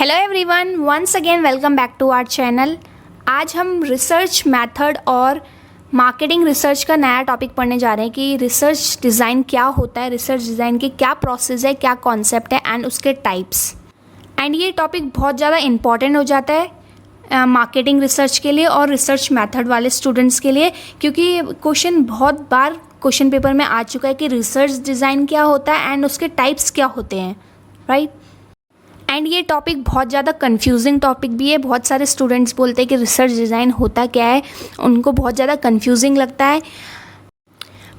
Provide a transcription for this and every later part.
Hello everyone, once again welcome back to our channel. आज हम research method और marketing research का नया टॉपिक पढ़ने जा रहे हैं कि रिसर्च डिज़ाइन क्या होता है, रिसर्च डिज़ाइन की क्या प्रोसेस है, क्या कॉन्सेप्ट है एंड उसके टाइप्स। एंड ये टॉपिक बहुत ज़्यादा इम्पॉर्टेंट हो जाता है मार्केटिंग रिसर्च के लिए और रिसर्च मेथड वाले स्टूडेंट्स के लिए, क्योंकि क्वेश्चन बहुत बार क्वेश्चन पेपर में आ चुका है कि रिसर्च डिज़ाइन क्या होता है एंड उसके टाइप्स क्या होते हैं, राइट। एंड ये टॉपिक बहुत ज़्यादा कंफ्यूजिंग टॉपिक भी है। बहुत सारे स्टूडेंट्स बोलते हैं कि रिसर्च डिज़ाइन होता क्या है, उनको बहुत ज़्यादा कंफ्यूजिंग लगता है।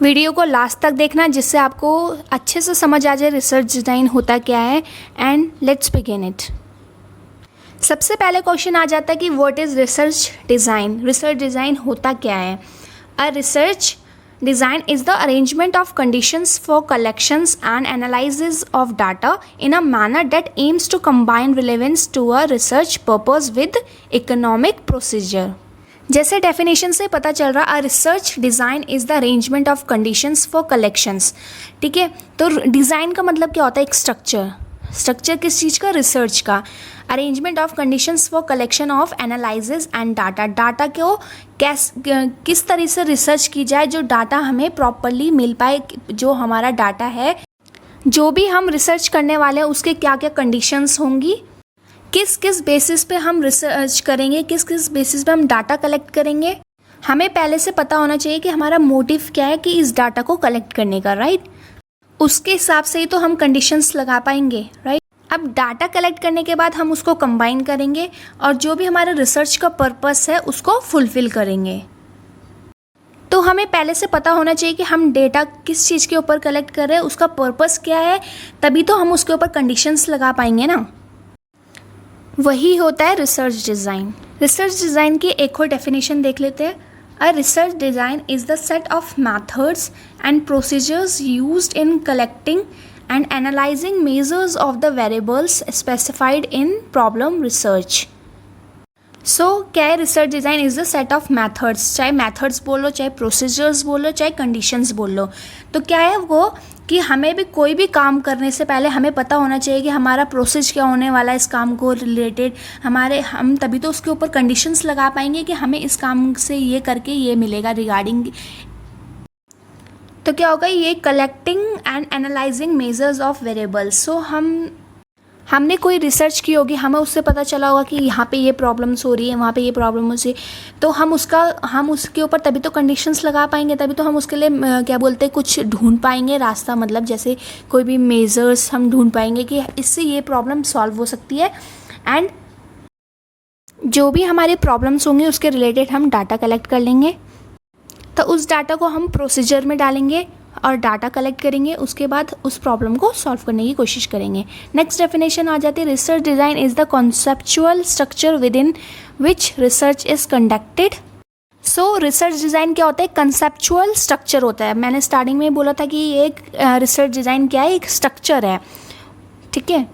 वीडियो को लास्ट तक देखना जिससे आपको अच्छे से समझ आ जाए रिसर्च डिज़ाइन होता क्या है। And let's begin it. सबसे पहले क्वेश्चन आ जाता है कि what is research design. Research design होता क्या है। A research design is the arrangement of conditions for collections and analysis of data in a manner that aims to combine relevance to a research purpose with economic procedure. जैसे definition से पता चल रहा, research design is the arrangement of conditions for collections. ठीक है, तो design का मतलब क्या होता है? एक स्ट्रक्चर किस चीज़ का? रिसर्च का। Arrangement of conditions for collection of analysis and data को किस तरह से रिसर्च की जाए जो डाटा हमें प्रॉपरली मिल पाए। जो हमारा डाटा है, जो भी हम रिसर्च करने वाले हैं, उसके क्या क्या कंडीशंस होंगी, किस किस बेसिस पे हम रिसर्च करेंगे, किस किस बेसिस पे हम डाटा कलेक्ट करेंगे। हमें पहले से पता होना चाहिए कि हमारा मोटिव क्या है कि इस डाटा को कलेक्ट करने का, राइट। उसके हिसाब से ही तो हम कंडीशंस लगा पाएंगे, राइट। अब डाटा कलेक्ट करने के बाद हम उसको कंबाइन करेंगे और जो भी हमारा रिसर्च का पर्पस है उसको फुलफिल करेंगे। तो हमें पहले से पता होना चाहिए कि हम डेटा किस चीज़ के ऊपर कलेक्ट कर रहे हैं, उसका पर्पस क्या है, तभी तो हम उसके ऊपर कंडीशंस लगा पाएंगे ना। वही होता है रिसर्च डिज़ाइन। रिसर्च डिज़ाइन की एक और डेफिनेशन देख लेते हैं। A research design is the set of methods and procedures used in collecting and analyzing measures of the variables specified in problem research. So क्या है? Research design is the set of methods. चाहे methods बोलो, चाहे procedures बोलो, चाहे conditions बोलो। तो क्या है वो कि हमें भी कोई भी काम करने से पहले हमें पता होना चाहिए कि हमारा प्रोसेस क्या होने वाला है इस काम को रिलेटेड। हम तभी तो उसके ऊपर कंडीशंस लगा पाएंगे कि हमें इस काम से ये करके ये मिलेगा रिगार्डिंग। तो क्या होगा? ये collecting and analyzing measures of variables. So हमने कोई रिसर्च की होगी, हमें उससे पता चला होगा कि यहाँ पे ये प्रॉब्लम्स हो रही है, वहाँ पे ये प्रॉब्लम हो रही है, तो हम उसके ऊपर तभी तो कंडीशंस लगा पाएंगे, तभी तो हम उसके लिए क्या बोलते हैं, कुछ ढूंढ पाएंगे रास्ता। मतलब जैसे कोई भी मेजर्स हम ढूंढ पाएंगे कि इससे ये प्रॉब्लम सॉल्व हो सकती है। एंड जो भी हमारी प्रॉब्लम्स होंगी उसके रिलेटेड हम डाटा कलेक्ट कर लेंगे। तो उस डाटा को हम प्रोसीजर में डालेंगे और डाटा कलेक्ट करेंगे। उसके बाद उस प्रॉब्लम को सॉल्व करने की कोशिश करेंगे। नेक्स्ट डेफिनेशन आ जाती है, research design is the conceptual structure with in which research is conducted. So research design क्या होता है? कंसेप्चुअल स्ट्रक्चर होता है। मैंने स्टार्टिंग में बोला था कि एक रिसर्च डिज़ाइन क्या है? एक स्ट्रक्चर है, ठीक है।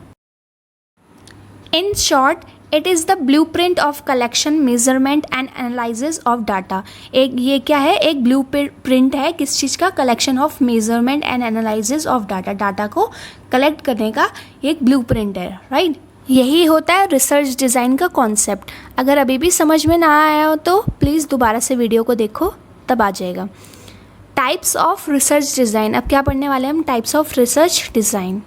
In short it is the blue print of collection, measurement and analysis of data. ये क्या है? एक ब्लू प्रिंट है किस चीज़ का? Collection of, measurement and analysis of data. Data को कलेक्ट करने का एक ब्लू प्रिंट है, राइट। यही होता है रिसर्च डिज़ाइन का कॉन्सेप्ट। अगर अभी भी समझ में ना आया हो तो प्लीज़ दोबारा से वीडियो को देखो, तब आ जाएगा। Types of research design. अब क्या पढ़ने वाले हैं हम? Types of research design.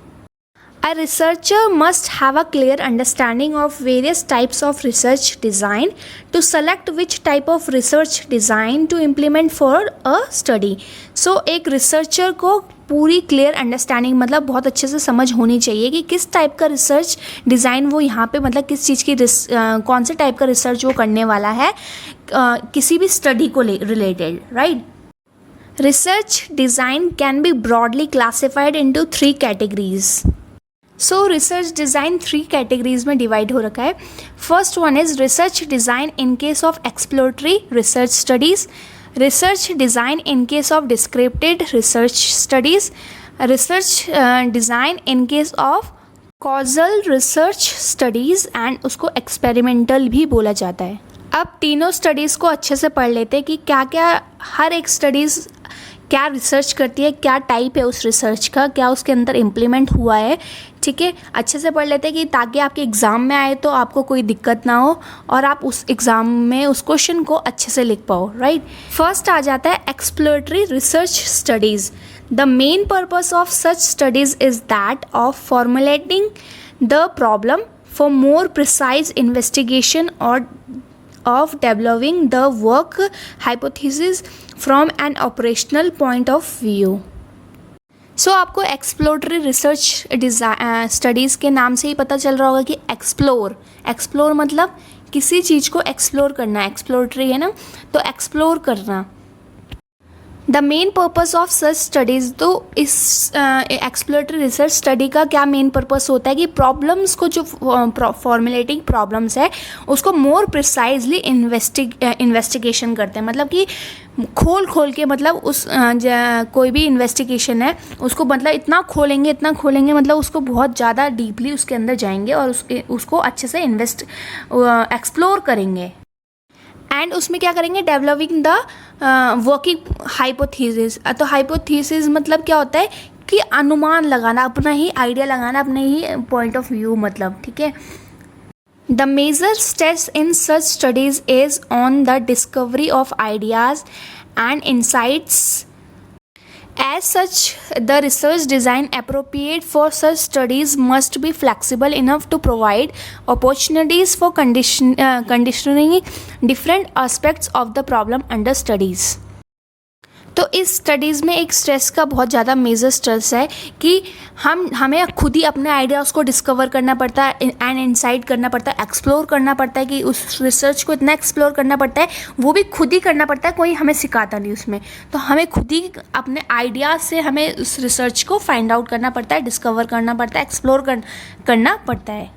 A researcher must have a clear understanding of various types of research design to select which type of research design to implement for a study. So एक researcher को पूरी clear understanding, मतलब बहुत अच्छे से समझ होनी चाहिए कि किस टाइप का रिसर्च डिज़ाइन वो यहाँ पे, मतलब किस चीज़ की कौन से टाइप का रिसर्च वो करने वाला है किसी भी स्टडी को related, right. Research design can be broadly classified into 3 categories. So research design 3 categories में डिवाइड हो रखा है। First one is research design in case of exploratory research studies, research design in case of descriptive research studies, research design in case of causal research studies and उसको experimental भी बोला जाता है। अब तीनों स्टडीज़ को अच्छे से पढ़ लेते हैं कि क्या क्या हर एक स्टडीज़ क्या रिसर्च करती है, क्या टाइप है उस रिसर्च का, क्या उसके अंदर इम्प्लीमेंट हुआ है, ठीक है, अच्छे से पढ़ लेते हैं कि ताकि आपके एग्ज़ाम में आए तो आपको कोई दिक्कत ना हो और आप उस एग्ज़ाम में उस क्वेश्चन को अच्छे से लिख पाओ, राइट। फर्स्ट आ जाता है exploratory research studies. The main purpose of such studies is that of formulating the problem for more precise investigation और of developing the work hypothesis from an operational point of view. So आपको exploratory research studies के नाम से ही पता चल रहा होगा कि एक्सप्लोर मतलब किसी चीज़ को एक्सप्लोर करना, एक्सप्लोरेटरी है ना, तो एक्सप्लोर करना। The main purpose of such studies, तो इस एक्सप्लोरेटरी रिसर्च स्टडी का क्या मेन पर्पस होता है कि प्रॉब्लम्स को, जो फॉर्मुलेटिंग प्रॉब्लम्स है उसको मोर प्रिसाइजली इन्वेस्टिगेशन करते हैं। मतलब कि खोल के, मतलब उस कोई भी इन्वेस्टिगेशन है उसको मतलब इतना खोलेंगे मतलब उसको बहुत ज़्यादा डीपली उसके अंदर जाएंगे और उसको अच्छे से एक्सप्लोर करेंगे। एंड उसमें क्या करेंगे, डेवलपिंग द वर्किंग हाइपोथेसिस। तो हाइपोथेसिस मतलब क्या होता है कि अनुमान लगाना, अपना ही आइडिया लगाना, अपने ही पॉइंट ऑफ व्यू, मतलब, ठीक है। The major steps in such studies is on the discovery of ideas and insights. As such, the research design appropriate for such studies must be flexible enough to provide opportunities for conditioning different aspects of the problem under studies. तो इस studies में एक stress का बहुत ज़्यादा major stress है कि हमें खुद ही अपने आइडियाज़ को डिस्कवर करना पड़ता है एंड इंसाइट करना पड़ता है, एक्सप्लोर करना पड़ता है, कि उस रिसर्च को इतना एक्सप्लोर करना पड़ता है, वो भी खुद ही करना पड़ता है, कोई हमें सिखाता नहीं उसमें। तो हमें खुद ही अपने आइडियाज़ से हमें उस रिसर्च को फाइंड आउट करना पड़ता है, डिस्कवर करना पड़ता है, एक्सप्लोर करना पड़ता है।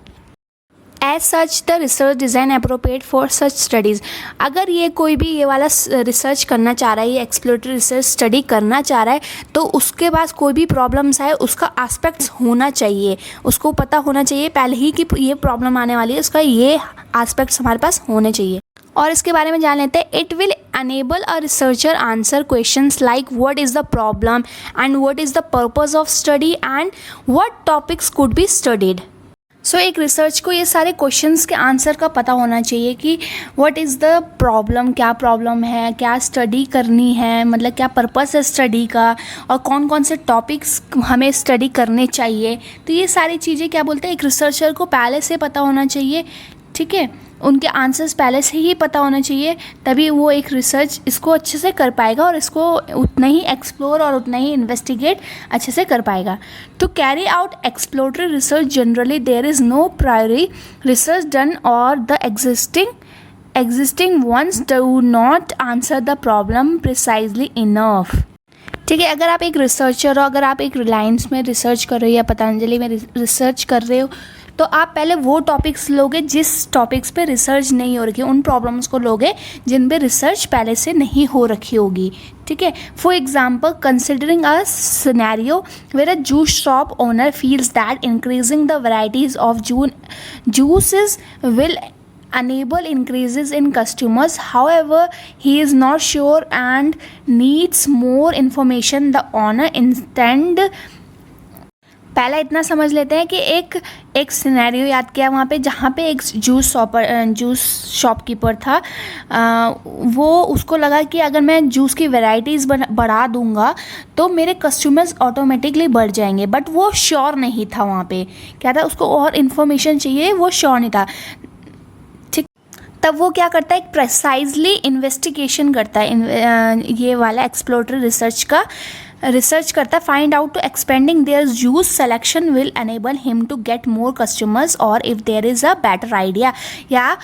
As such the research design appropriate for such studies. अगर ये कोई भी ये वाला रिसर्च करना चाह रहा है, ये एक्सप्लोरेटरी रिसर्च स्टडी करना चाह रहा है, तो उसके पास कोई भी प्रॉब्लम्स है उसका एस्पेक्ट्स होना चाहिए, उसको पता होना चाहिए पहले ही कि ये प्रॉब्लम आने वाली है, उसका ये एस्पेक्ट्स हमारे पास होने चाहिए। और इसके बारे में जान लेते हैं। It will enable a researcher answer questions like what is the problem and what is the purpose of study and what topics could be studied. सो एक रिसर्च को ये सारे क्वेश्चंस के आंसर का पता होना चाहिए कि व्हाट इज़ द प्रॉब्लम, क्या प्रॉब्लम है, क्या स्टडी करनी है, मतलब क्या पर्पस है स्टडी का, और कौन कौन से टॉपिक्स हमें स्टडी करने चाहिए। तो ये सारी चीज़ें क्या बोलते हैं, एक रिसर्चर को पहले से पता होना चाहिए, ठीक है, उनके आंसर्स पहले से ही पता होना चाहिए, तभी वो एक रिसर्च इसको अच्छे से कर पाएगा और इसको उतना ही एक्सप्लोर और उतना ही इन्वेस्टिगेट अच्छे से कर पाएगा। To carry out exploratory research generally there is no priori research done और the existing ones do not answer the problem precisely enough. ठीक है, अगर आप एक रिसर्चर हो, अगर आप एक रिलायंस में रिसर्च कर रहे हो या पतंजलि में रिसर्च कर रहे हो, तो आप पहले वो टॉपिक्स लोगे जिस टॉपिक्स पे रिसर्च नहीं हो रखी, उन प्रॉब्लम्स को लोगे जिन पे रिसर्च पहले से नहीं हो रखी होगी, ठीक है। For example, considering a scenario where a juice shop owner feels that increasing the varieties of juices will enable increases in customers. However, he is not sure and needs more information. The owner intend, पहला इतना समझ लेते हैं कि एक scenario याद किया वहाँ पे, जहाँ पे एक जूस शॉपकीपर था। वो उसको लगा कि अगर मैं जूस की वैरायटीज़ बढ़ा दूँगा तो मेरे कस्टमर्स ऑटोमेटिकली बढ़ जाएंगे, बट वो श्योर नहीं था। वहाँ पे क्या था, उसको और इन्फॉर्मेशन चाहिए, वो श्योर नहीं था। ठीक, तब वो क्या करता है, एक प्रेसाइजली इन्वेस्टिगेशन करता है, ये वाला एक्सप्लोरेटरी रिसर्च का रिसर्च करता है। Find out to expanding their juice selection will enable him to get more customers और if there is a better idea, या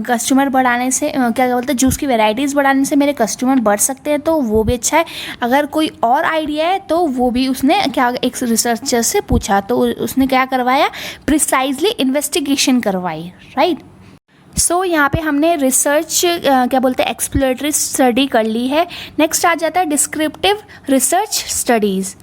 कस्टमर बढ़ाने से, क्या बोलते हैं, जूस की वैरायटीज़ बढ़ाने से मेरे कस्टमर बढ़ सकते हैं, तो वो भी अच्छा है। अगर कोई और आइडिया है तो वो भी उसने क्या एक रिसर्चर से पूछा, तो उसने क्या करवाया, प्रिसाइजली इन्वेस्टिगेशन करवाई, राइट। सो यहाँ पे हमने रिसर्च क्या बोलते हैं, एक्सप्लोरेटरी स्टडी कर ली है। नेक्स्ट आ जाता है descriptive research studies.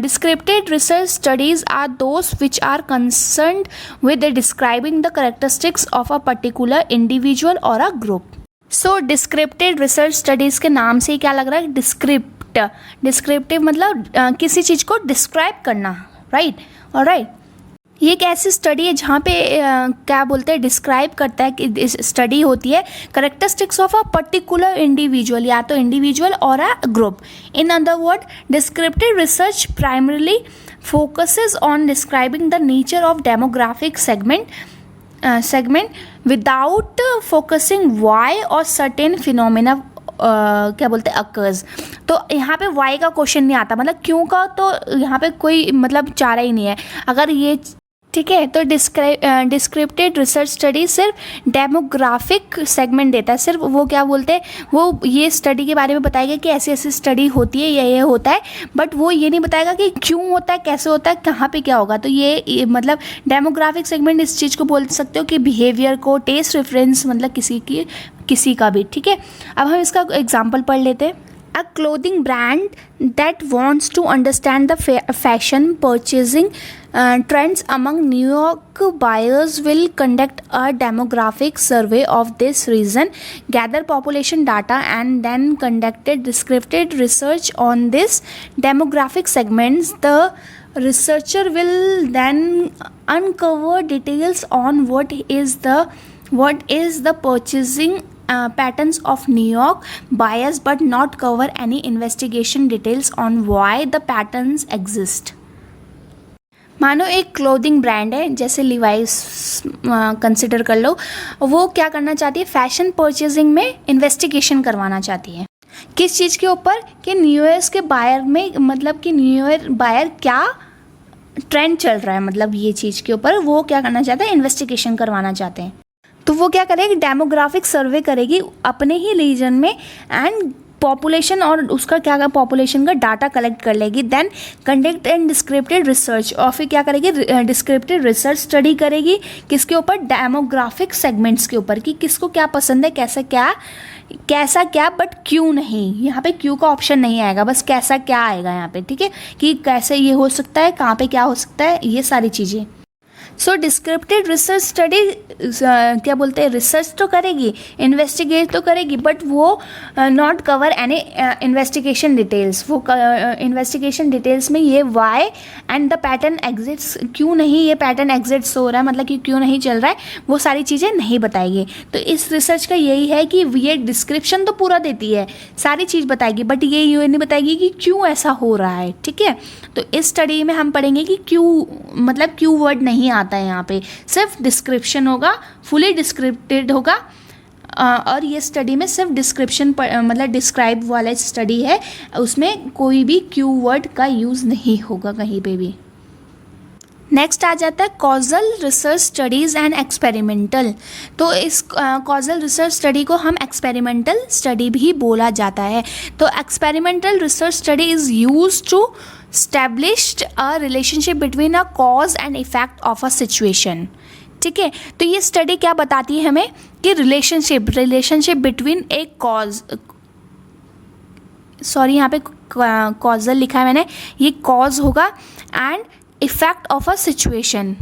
Descriptive research studies are those which are concerned with describing the characteristics of a particular individual or a group. So descriptive research studies के नाम से ही क्या लग रहा है, डिस्क्रिप्टिव मतलब किसी चीज़ को डिस्क्राइब करना, राइट। ऑलराइट, ये एक ऐसी स्टडी है जहाँ पे क्या बोलते हैं, डिस्क्राइब करता है कि स्टडी होती है characteristics of a particular individual, या तो इंडिविजुअल और a group. In other word, descriptive research primarily focuses on describing the nature of demographic segment without focusing why or certain phenomena क्या बोलते हैं occurs। तो यहाँ पे why का क्वेश्चन नहीं आता, मतलब क्यों का तो यहाँ पे कोई मतलब चारा ही नहीं है अगर ये, ठीक है। तो डिस्क्रिप्टिव रिसर्च स्टडी सिर्फ डेमोग्राफिक सेगमेंट देता है, सिर्फ वो क्या बोलते हैं, वो ये स्टडी के बारे में बताएगा कि ऐसी ऐसी स्टडी होती है, ये होता है, बट वो ये नहीं बताएगा कि क्यों होता है, कैसे होता है, कहाँ पे क्या होगा। तो ये मतलब डेमोग्राफिक सेगमेंट इस चीज़ को बोल सकते हो कि बिहेवियर को, टेस्ट रेफरेंस मतलब किसी का भी, ठीक है। अब हम इसका एग्जाम्पल पढ़ लेते हैं। A clothing brand that wants to understand the fashion purchasing trends among New York buyers will conduct a demographic survey of this region, gather population data, and then conducted descriptive research on this demographic segments. The researcher will then uncover details on what is the purchasing patterns of New York buyers, but not cover any investigation details on why the patterns exist। मानो एक clothing brand है, जैसे Levi's consider कर लो, वो क्या करना चाहती है, फैशन परचेजिंग में इन्वेस्टिगेशन करवाना चाहती है। किस चीज़ के ऊपर, कि न्यू ईयर के बायर में, मतलब कि न्यू ईयर बायर क्या ट्रेंड चल रहा है, मतलब ये चीज़ के ऊपर वो क्या करना चाहते हैं, इन्वेस्टिगेशन करवाना चाहते हैं। तो वो क्या करेगी, डेमोग्राफिक सर्वे करेगी अपने ही रीजन में, एंड पॉपुलेशन और उसका क्या पॉपुलेशन का डाटा कलेक्ट कर लेगी, then conduct and descriptive research, और फिर क्या करेगी, डिस्क्रिप्टिव रिसर्च स्टडी करेगी किसके ऊपर, डेमोग्राफिक सेगमेंट्स के ऊपर, कि किसको क्या पसंद है, कैसा क्या, बट क्यों नहीं। यहाँ पे क्यों का ऑप्शन नहीं आएगा, बस कैसा क्या आएगा यहाँ पे, ठीक है, कि कैसे ये हो सकता है, कहाँ पे क्या हो सकता है, ये सारी चीज़ें। सो डिस्क्रिप्टिव रिसर्च स्टडी क्या बोलते हैं, रिसर्च तो करेगी, इन्वेस्टिगेट तो करेगी, बट वो not cover any investigation details. वो इन्वेस्टिगेशन डिटेल्स में ये why and the pattern exits, क्यों नहीं ये पैटर्न एग्जिट्स हो रहा है, मतलब कि क्यों नहीं चल रहा है, वो सारी चीज़ें नहीं बताएगी। तो इस रिसर्च का यही है कि ये डिस्क्रिप्शन तो पूरा देती है, सारी चीज़ बताएगी, बट ये नहीं बताएगी कि क्यों ऐसा हो रहा है, ठीक है। तो इस स्टडी में हम पढ़ेंगे कि क्यों, मतलब क्यों वर्ड नहीं आता है यहाँ पे, सिर्फ डिस्क्रिप्शन होगा, फुली डिस्क्रिप्टेड होगा। और ये स्टडी में सिर्फ डिस्क्रिप्शन मतलब डिस्क्राइब वाला स्टडी है, उसमें कोई भी क्यू वर्ड का यूज़ नहीं होगा कहीं पे भी। नेक्स्ट आ जाता है causal research studies and experimental. तो इस कॉजल रिसर्च स्टडी को हम एक्सपेरिमेंटल स्टडी भी बोला जाता है। तो experimental research study is used to established a relationship between a cause and effect of a situation, ठीक है। तो ये स्टडी क्या बताती है हमें, कि रिलेशनशिप बिटवीन एक कॉज, सॉरी यहाँ पे कॉजल लिखा है मैंने, ये कॉज होगा, and effect of a situation.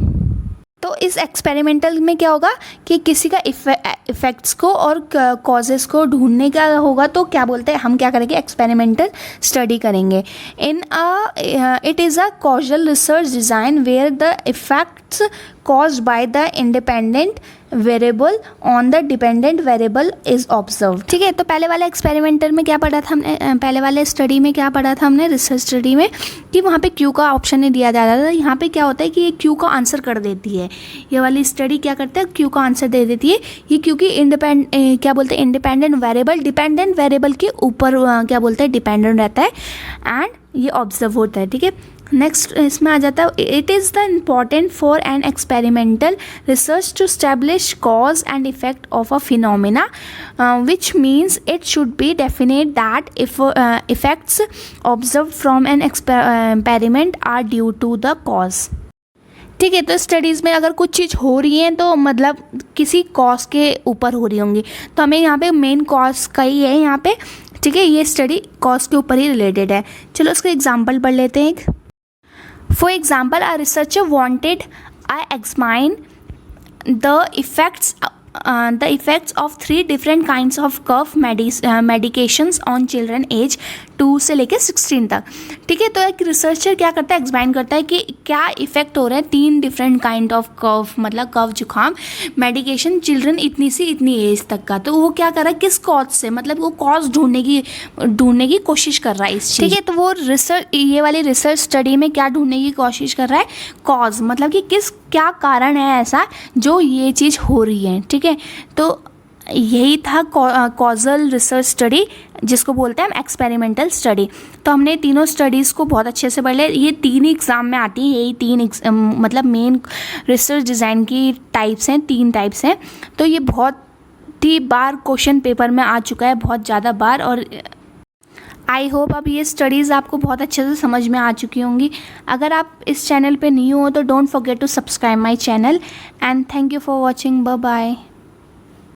तो इस एक्सपेरिमेंटल में क्या होगा कि किसी का इफेक्ट्स को और कॉजेस को ढूंढने का होगा। तो क्या बोलते हैं, हम क्या करेंगे, एक्सपेरिमेंटल स्टडी करेंगे। It is a causal research design where the effects caused by the independent variable on the dependent variable is observed, ठीक है। तो पहले वाले एक्सपेरिमेंटल में क्या पढ़ा था हमने, पहले वाले स्टडी में क्या पढ़ा था हमने, रिसर्च स्टडी में, कि वहाँ पे क्यू का ऑप्शन नहीं दिया जा रहा था। यहाँ पे क्या होता है कि ये क्यू का आंसर कर देती है, ये वाली स्टडी क्या करता है, क्यू का आंसर दे देती है। ये क्योंकि क्या बोलते हैं, इंडिपेंडेंट वेरिएबल डिपेंडेंट वेरिएबल के ऊपर क्या बोलते हैं, डिपेंडेंट रहता है, एंड ये ऑब्जर्व होता है, ठीक है। नेक्स्ट इसमें आ जाता है, it is the important for an experimental research to establish cause and effect of a phenomena which means it should be definite that effects observe from an experiment are due to the cause, ठीक है। तो studies में अगर कुछ चीज़ हो रही है तो मतलब किसी कॉज के ऊपर हो रही होंगी, तो हमें यहाँ पे मेन कॉज का ही है यहाँ पे, ठीक है। ये स्टडी कॉज के ऊपर ही रिलेटेड है। चलो उसका एग्जाम्पल पढ़ लेते हैं एक। For example, a researcher wanted to examine the effects of 3 different kinds of cough medications on children aged 2 से लेके 16 तक, ठीक है। तो एक रिसर्चर क्या करता है, एग्जामिन करता है कि क्या इफेक्ट हो रहा है 3 डिफरेंट काइंड ऑफ कफ, मतलब कफ जुकाम मेडिकेशन चिल्ड्रन इतनी सी इतनी एज तक का। तो वो क्या कर रहा है, किस कॉज से, मतलब वो कॉज ढूंढने की कोशिश कर रहा है इस चीज़, ठीक है। तो वो ये वाली रिसर्च स्टडी में क्या ढूंढने की कोशिश कर रहा है, कॉज, मतलब कि क्या कारण है ऐसा जो ये चीज़ हो रही है, ठीक है। तो यही था कॉजल रिसर्च स्टडी, जिसको बोलते हैं हम एक्सपेरिमेंटल स्टडी। तो हमने तीनों स्टडीज़ को बहुत अच्छे से पढ़ लिया। ये 3 ही एग्ज़ाम में आती हैं, यही 3 मतलब मेन रिसर्च डिज़ाइन की टाइप्स हैं, 3 टाइप्स हैं। तो ये बहुत ही बार क्वेश्चन पेपर में आ चुका है, बहुत ज़्यादा बार। और आई होप अब ये स्टडीज़ आपको बहुत अच्छे से समझ में आ चुकी होंगी। अगर आप इस चैनल पे न्यू हो तो don't forget to subscribe my channel and thank you for watching. Bye bye.